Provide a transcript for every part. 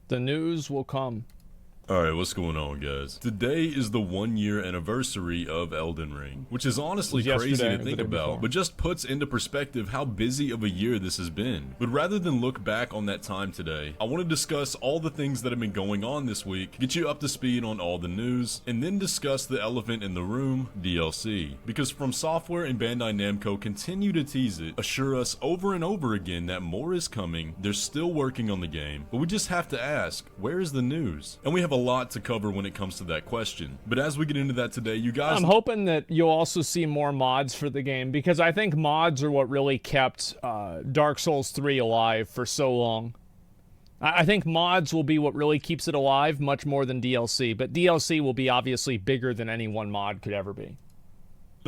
The news will come. Alright, what's going on, guys? Today is the 1-year anniversary of Elden Ring, which is honestly crazy to think about, but just puts into perspective how busy of a year this has been. But rather than look back on that time today, I want to discuss all the things that have been going on this week, get you up to speed on all the news, and then discuss the elephant in the room, DLC. Because From Software and Bandai Namco continue to tease it, assure us over and over again that more is coming, they're still working on the game, but we just have to ask, where is the news? And we have a lot to cover when it comes to that question. But as we get into that today, you guys... I'm hoping that you'll also see more mods for the game, because I think mods are what really kept Dark Souls 3 alive for so long. I think mods will be what really keeps it alive, much more than DLC, but DLC will be obviously bigger than any one mod could ever be.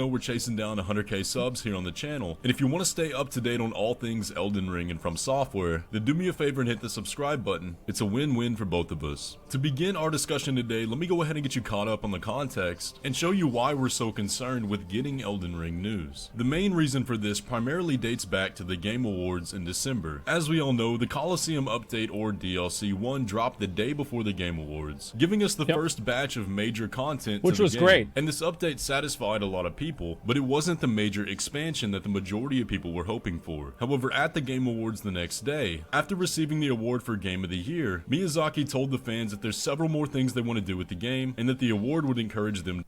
We're chasing down 100k subs here on the channel, and if you want to stay up to date on all things Elden Ring and From Software, then do me a favor and hit the subscribe button. It's a win-win for both of us. To begin our discussion today, let me go ahead and get you caught up on the context and show you why we're so concerned with getting Elden Ring news. The main reason for this primarily dates back to the Game Awards in December. As we all know, the Coliseum Update or DLC 1 dropped the day before the Game Awards, giving us the first batch of major content which to the was game. great. And this update satisfied a lot of people, but it wasn't the major expansion that the majority of people were hoping for. However, at the Game Awards the next day, after receiving the award for Game of the Year, Miyazaki told the fans that there's several more things they want to do with the game, and that the award would encourage them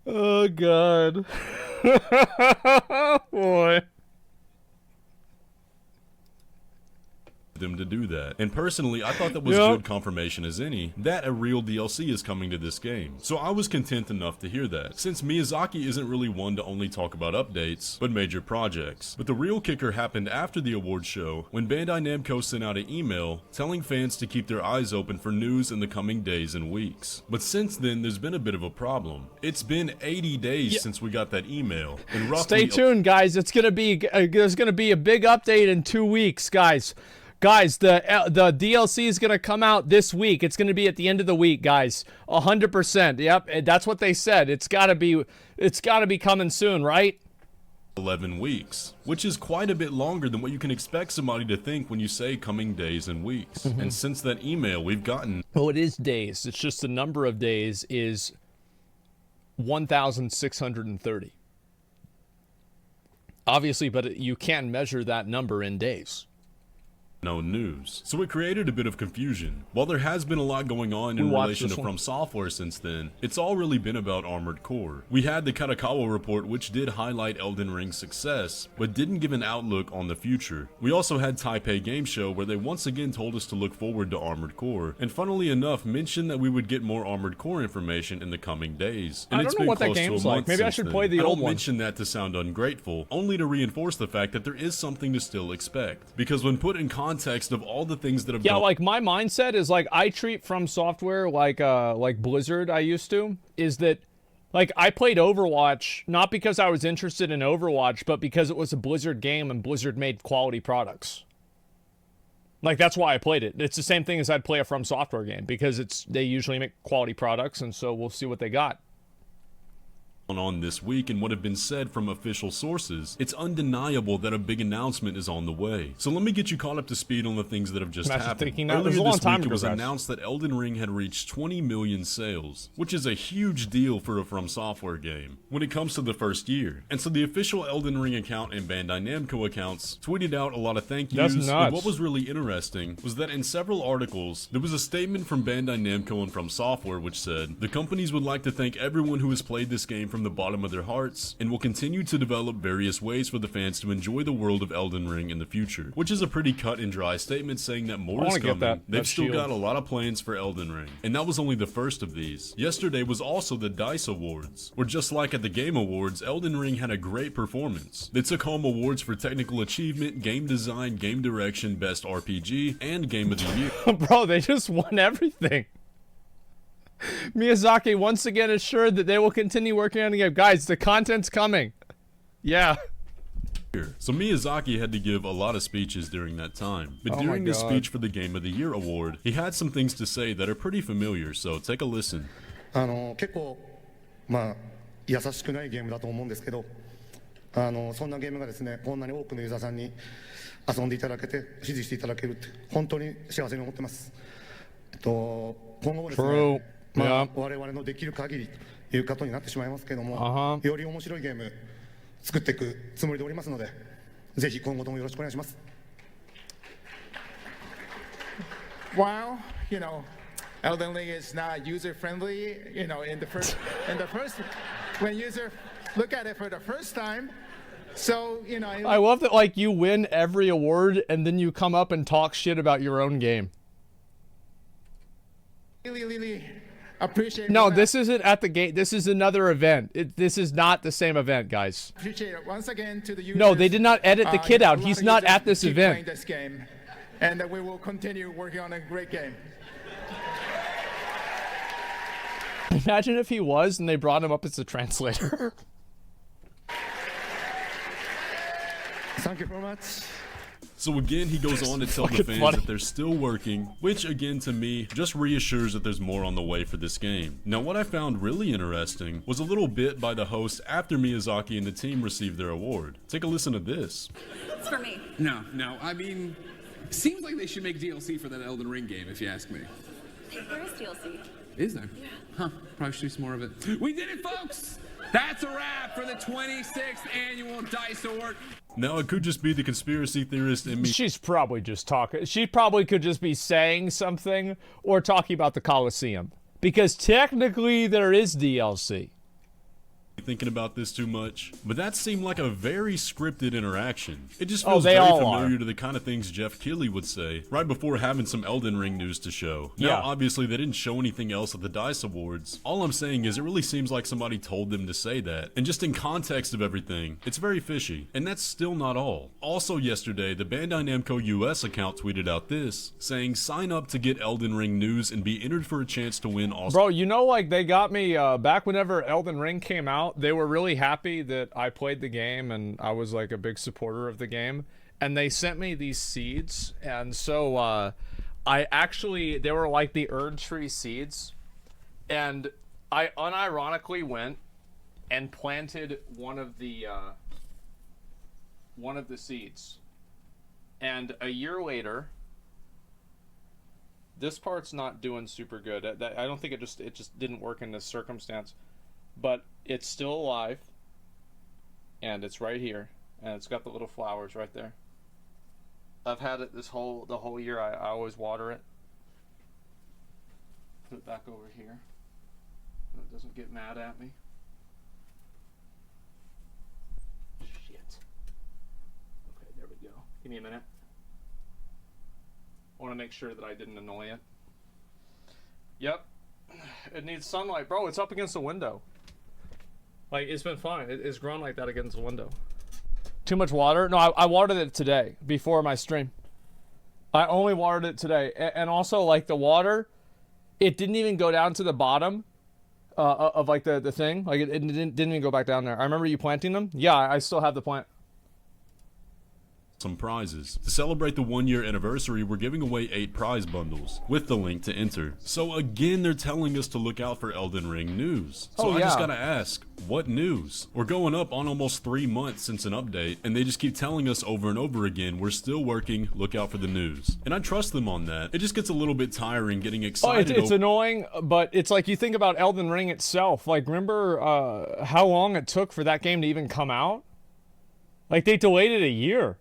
Oh god. Boy. them to do that. And personally, I thought that was good confirmation as any that a real DLC is coming to this game. So I was content enough to hear that, since Miyazaki isn't really one to only talk about updates, but major projects. But the real kicker happened after the award show, when Bandai Namco sent out an email telling fans to keep their eyes open for news in the coming days and weeks. But since then, there's been a bit of a problem. It's been 80 days since we got that email, and roughly— Stay tuned, guys. It's gonna be there's gonna be a big update in 2 weeks, guys. Guys, the DLC is gonna come out this week. It's gonna be at the end of the week, guys. 100%. Yep, that's what they said. It's gotta be coming soon, right? 11 weeks, which is quite a bit longer than what you can expect somebody to think when you say coming days and weeks. And since that email, we've gotten— well, it is days. It's just the number of days is 1,630. Obviously, but you can measure that number in days. No news. So it created a bit of confusion. While there has been a lot going on in relation to From Software since then, it's all really been about Armored Core. We had the Kadokawa report, which did highlight Elden Ring's success, but didn't give an outlook on the future. We also had Taipei Game Show, where they once again told us to look forward to Armored Core, and funnily enough mentioned that we would get more Armored Core information in the coming days. And I don't know what that game's like. Maybe I should play the old one. I don't mention that to sound ungrateful, only to reinforce the fact that there is something to still expect. Because when put in context of all the things that have gone— like my mindset is like I treat From Software like Blizzard I used to, is that like I played Overwatch not because I was interested in Overwatch, but because it was a Blizzard game and Blizzard made quality products. Like that's why I played it. It's the same thing as I'd play a From Software game, because they usually make quality products, and so we'll see what they got on this week and what have been said from official sources, it's undeniable that a big announcement is on the way. So let me get you caught up to speed on the things that have just happened. Earlier this week, it was announced that Elden Ring had reached 20 million sales, which is a huge deal for a From Software game when it comes to the first year. And so the official Elden Ring account and Bandai Namco accounts tweeted out a lot of thank yous. That's nuts. And what was really interesting was that in several articles, there was a statement from Bandai Namco and From Software which said, the companies would like to thank everyone who has played this game from the bottom of their hearts, and will continue to develop various ways for the fans to enjoy the world of Elden Ring in the future. Which is a pretty cut and dry statement saying that more is coming. They've still got a lot of plans for Elden Ring. And that was only the first of these. Yesterday was also the DICE Awards, where just like at the Game Awards, Elden Ring had a great performance. They took home awards for technical achievement, game design, game direction, best RPG, and Game of the Year. Bro, they just won everything. Miyazaki once again assured that they will continue working on the game. Guys, the content's coming. Yeah. So Miyazaki had to give a lot of speeches during that time. But during his speech for the Game of the Year award, he had some things to say that are pretty familiar, so take a listen. 結構まあ優しくないゲームだと思うんですけど、そんなゲームがですね、こんなに多くのユーザーさんに遊んでいただけて、支持していただけるって、本当に幸せに思ってます。今後もですね、我々のできる限りということになってしまいますけども、より面白いゲーム作っていくつもりでおりますので、ぜひ今後ともよろしくお願いします。Wow, Elden Ring is not user friendly. In the first when user look at it for the first time. So, I love that, like, you win every award and then you come up and talk shit about your own game. Really appreciate. No, this isn't at the gate. This is another event. This is not the same event, guys. Appreciate it once again to the users. No, they did not edit the kid out. He's not at this event. This game, and we will continue working on a great game. Imagine if he was and they brought him up as a translator. Thank you very much. So again, he goes on to tell the fans that they're still working, which again to me just reassures that there's more on the way for this game. Now what I found really interesting was a little bit by the host after Miyazaki and the team received their award. Take a listen to this. It's for me. No, I mean, seems like they should make DLC for that Elden Ring game, if you ask me. There is DLC. Is there? Yeah. Huh, probably should do some more of it. We did it, folks! That's a wrap for the 26th Annual DICE Award. Now, it could just be the conspiracy theorist in me. She's probably just talking. She probably could just be saying something or talking about the Coliseum. Because technically there is DLC. Thinking about this too much, but that seemed like a very scripted interaction. It just feels they very all familiar are. to the kind of things Jeff Keighley would say right before having some Elden Ring news to show. Now, Yeah. obviously, they didn't show anything else at the DICE Awards. All I'm saying is it really seems like somebody told them to say that, and just in context of everything, it's very fishy. And that's still not all. Also yesterday, the Bandai Namco US account tweeted out this, saying sign up to get Elden Ring news and be entered for a chance to win all. Bro, like, they got me, back whenever Elden Ring came out, they were really happy that I played the game and I was, like, a big supporter of the game. And they sent me these seeds, and so, they were, like, the Erd Tree seeds. And I unironically went and planted one of the seeds. And a year later, this part's not doing super good. I don't think it just didn't work in this circumstance, but it's still alive, and it's right here, and it's got the little flowers right there. I've had it the whole year. I always water it. Put it back over here so it doesn't get mad at me. Shit. Okay, there we go. Give me a minute. I want to make sure that I didn't annoy it. Yep. It needs sunlight. Bro, it's up against the window. Like, it's been fine. It's grown like that against the window. Too much water? No, I watered it today, before my stream. I only watered it today. And also, like, the water, it didn't even go down to the bottom of, like, the thing. Like, it didn't even go back down there. I remember you planting them. Yeah, I still have the plant. Some prizes. To celebrate the 1-year anniversary, we're giving away 8 prize bundles with the link to enter. So again, they're telling us to look out for Elden Ring news. So I just gotta ask, what news? We're going up on almost 3 months since an update, and they just keep telling us over and over again, we're still working, look out for the news. And I trust them on that. It just gets a little bit tiring getting excited. It's annoying, but it's like you think about Elden Ring itself. Like, remember how long it took for that game to even come out? Like, they delayed it a year.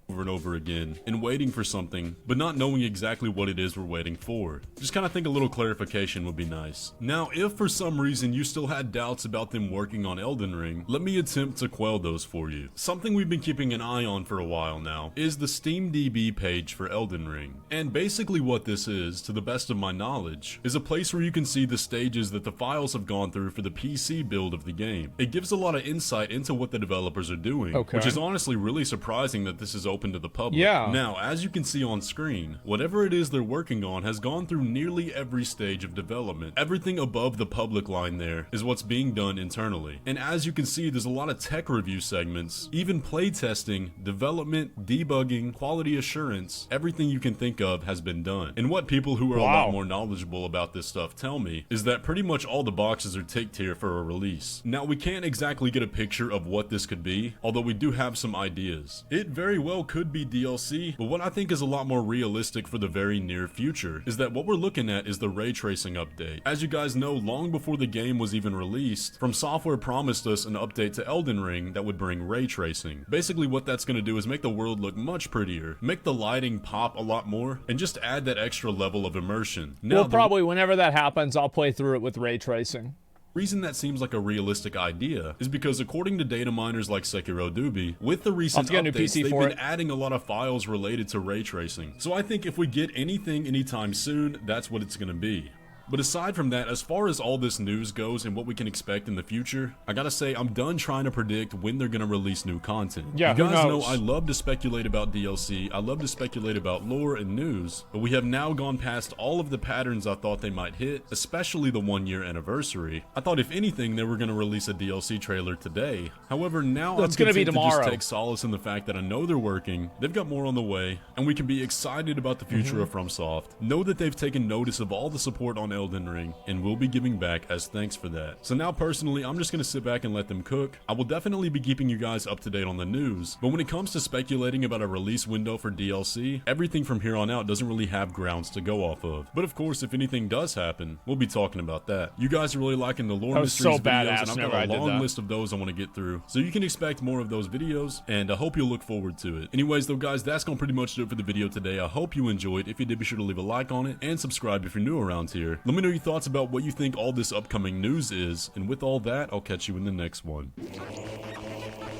Over and over again, and waiting for something, but not knowing exactly what it is we're waiting for. Just kind of think a little clarification would be nice. Now, if for some reason you still had doubts about them working on Elden Ring, let me attempt to quell those for you. Something we've been keeping an eye on for a while now is the SteamDB page for Elden Ring. And basically what this is, to the best of my knowledge, is a place where you can see the stages that the files have gone through for the PC build of the game. It gives a lot of insight into what the developers are doing, which is honestly really surprising that this is open open to the public. Yeah. Now, as you can see on screen, whatever it is they're working on has gone through nearly every stage of development. Everything above the public line there is what's being done internally. And as you can see, there's a lot of tech review segments, even playtesting, development, debugging, quality assurance, everything you can think of has been done. And what people who are a lot more knowledgeable about this stuff tell me is that pretty much all the boxes are ticked here for a release. Now, we can't exactly get a picture of what this could be, although we do have some ideas. It very well could be DLC, but what I think is a lot more realistic for the very near future is that what we're looking at is the ray tracing update. As you guys know, long before the game was even released, From Software promised us an update to Elden Ring that would bring ray tracing. Basically what that's going to do is make the world look much prettier, make the lighting pop a lot more, and just add that extra level of immersion. Now, well, probably whenever that happens, I'll play through it with ray tracing. The reason that seems like a realistic idea is because according to data miners like Sekiro Doobie, with the recent updates, they've been adding a lot of files related to ray tracing. So I think if we get anything anytime soon, that's what it's going to be. But aside from that, as far as all this news goes and what we can expect in the future, I gotta say, I'm done trying to predict when they're gonna release new content. Yeah, you guys know I love to speculate about DLC, I love to speculate about lore and news, but we have now gone past all of the patterns I thought they might hit, especially the 1-year anniversary. I thought if anything, they were gonna release a DLC trailer today. However, now I'm content to just take solace in the fact that I know they're working, they've got more on the way, and we can be excited about the future of FromSoft. Know that they've taken notice of all the support on Elden Ring, and will be giving back as thanks for that. So now personally, I'm just gonna sit back and let them cook. I will definitely be keeping you guys up to date on the news, but when it comes to speculating about a release window for DLC, everything from here on out doesn't really have grounds to go off of. But of course, if anything does happen, we'll be talking about that. You guys are really liking the Lore Mysteries videos, and I've got a long list of those I want to get through, so you can expect more of those videos, and I hope you'll look forward to it. Anyways though guys, that's gonna pretty much do it for the video today. I hope you enjoyed. If you did, be sure to leave a like on it, and subscribe if you're new around here. Let me know your thoughts about what you think all this upcoming news is, and with all that, I'll catch you in the next one.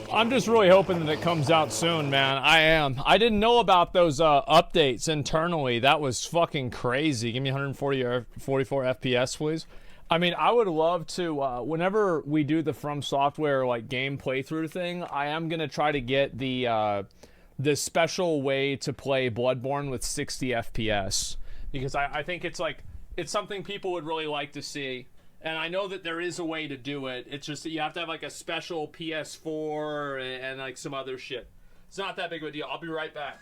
I'm just really hoping that it comes out soon, man. I am. I didn't know about those updates internally. That was fucking crazy. Give me 140 or 44 FPS, please. I mean, I would love to, whenever we do the From Software, like, game playthrough thing, I am going to try to get the special way to play Bloodborne with 60 FPS. Because I think it's, like, it's something people would really like to see. And I know that there is a way to do it. It's just that you have to have, like, a special PS4 and like, some other shit. It's not that big of a deal. I'll be right back.